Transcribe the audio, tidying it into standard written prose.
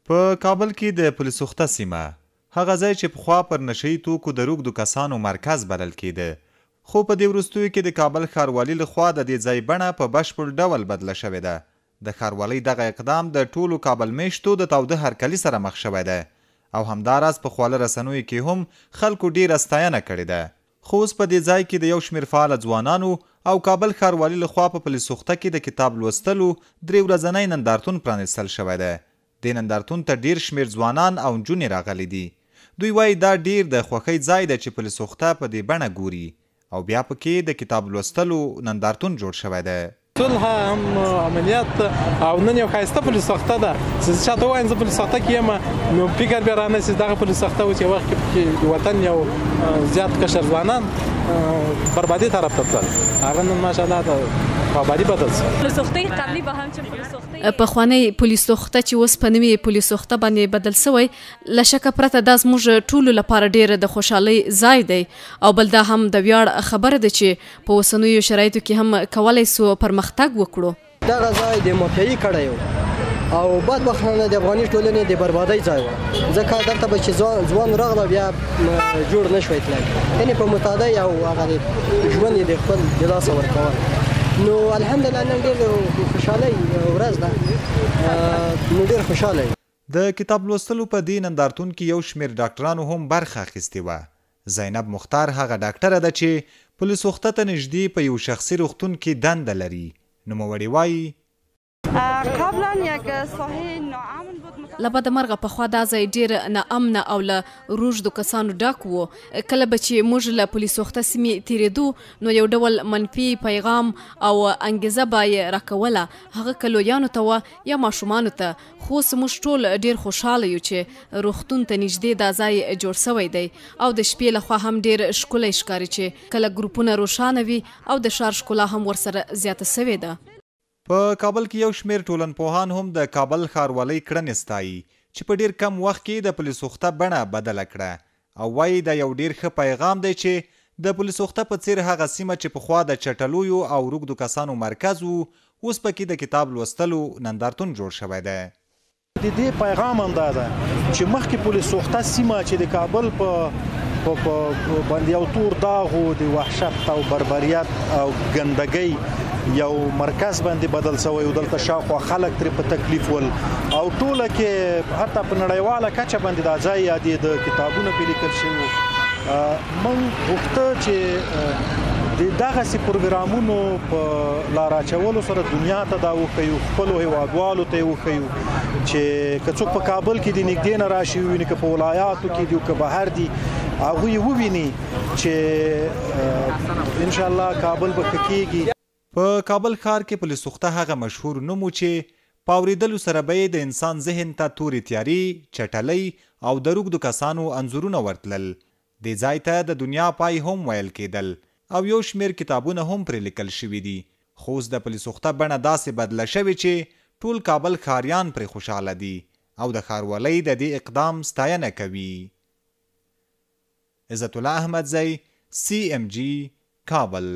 په کابل کې د پلسوخته سیمه هغه ځای چې پخوا پر نشهیي توکو د روږدو کسانو مرکز بلل کېده، خو په دې وروستیو کې د کابل ښاروالي لخوا د دې ځای بڼه په بشپړ ډول بدله شوې ده. د ښاروالۍ دغه اقدام د ټولو کابل میشتو د تاوده هرکلي سره مخ شوی ده او همداراز په خواله رسنیو کې هم خلکو ډیره ستاینه کړې ده. خو اوس په دې ځای کې د یو شمېر فعاله ځوانانو او کابل ښاروالي لخوا په پلسوخته کې د کتاب لوستلو 3 ورځنی نندارتون پرانیستل شوی ده. د نندارتون ته ډیر شمیر ځوانان او نجونې راغلي دي. دوی وایي دا ډیر د خوښۍ ځای ده چې پلسوخته په دې بڼه ګوري او بیا پکې د کتاب لوستلو نندارتون جوړ شوی ده. صلح هم عملیات او نن یو ښایسته پلسوخته ده چې چاته وایم زه پلسوخته کې یم نو فکر بیا رانیسي دغه پلسوخته و چې وخت کې د وطن یو زیات کشر ځوانان بربادي طرف ته تلل هغه نن ماشاءالله د بربادي بدل شو. پلسوختې قبلي به هم چې پلسوختې پخوانۍ پلسوخته چې اوس په نوې پلسوخته باندې بدل شوی له شکه پرته دا زموږ ټولو لپاره ډېر د خوشحالۍ ځای دی او بل دا هم د ویاړ خبره ده چې په اوسنیو شرایطو کې هم کولی سو پرمختګ وکړو. دغه ځای د مافیایي کړی و او بدبختانه د افغاني ټولنې د بربادۍ ځای و ځکه دلته به چې ځوان راغله بیا جوړ نه شوی تللی یعنې په متعدی او هغه ژوند یې د خپل د لاسه ورکول نو الحمدلله نن ډېر خوشحالۍ ورځ ده نو ډېر خوشحاله یم. د کتاب لوستلو په دې نندارتون کې یو شمېر ډاکټرانو هم برخه اخیستې وه. زینب مختار هغه ډاکټره ده چې پلسوخته ته نږدې په یو شخصي روغتون کې دنده لري. نوموړې وایي قبلا یک ساحه ناامن بود. له بده مرغه پخوا دا ځای ډېر ناامنه او له روږدو کسانو ډک و. کله به چې موږ له پلسوخته سیمې تېرېدو نو یو ډول منفي پیغام او انګیزه به یې راکوله هغه که لویانو ته وه یا ماشومانو ته. خو اوس موږ ټول ډېر خوشحاله یو چې روغتون ته نږدې دا ځای جوړ سوی دی او د شپې لخوا هم ډېر ښکلی ښکاري چې کله ګروپونه روښانه وي او د ښار ښکلا هم ورسره زیاته سوې ده. په کابل کې یو شمېر ټولنپوهان هم د کابل ښاروالۍ کړنې ستایي چې په ډېر کم وخت کې د پلسوخته بڼه بدله کړه او وایي دا یو ډېر ښه پیغام دی چې د پلسوخته په څېر هغه سیمه چې پخوا د چټلویو او روږدو کسانو مرکز و اوس پکې د کتاب لوستلو نندارتون جوړ شوی دی. د دې پیغام هم دا ده چې مخکې پلسوخته سیمه چې د کابل په باندې یو تور داغ و د وحشت او بربریت او ګندګۍ یو مرکز باندې بدل شوی او دلته شاوخوا خلک ترې په تکلیف ول او ټوله کې حتی په نړیواله کچه باندې دا ځای یادې د کتابونو پې لیکل شوي موږ غوښته چې د دغسې پروګرامونو په لار اچولو سره دنیا ته دا وښیو خپلو هیوادوالو ته یې وښیو چې که څوک په کابل کې د نږدې نه راشي وویني که په ولایاتو کې دي او که بهر دي هغوی وویني چې انشاءالله کابل به ښه کېږي. په کابل ښار کې پلسوخته هغه مشهور نوم و چې په اورېدلو سره به یې د انسان ذهن ته تورې تیاري چټلۍ او د روږدو کسانو انځورونه ورتلل. دې ځای ته د دنیا پای هم ویل کېدل او یو شمېر کتابونه هم پرې لیکل شوي دي. خو اوس د پلسوخته بڼه داسې بدله شوې چې ټول کابل ښاریان پرې خوشحاله دي او د ښاروالۍ د دې اقدام ستاینه کوي. عزت الله احمدزی CMG کابل.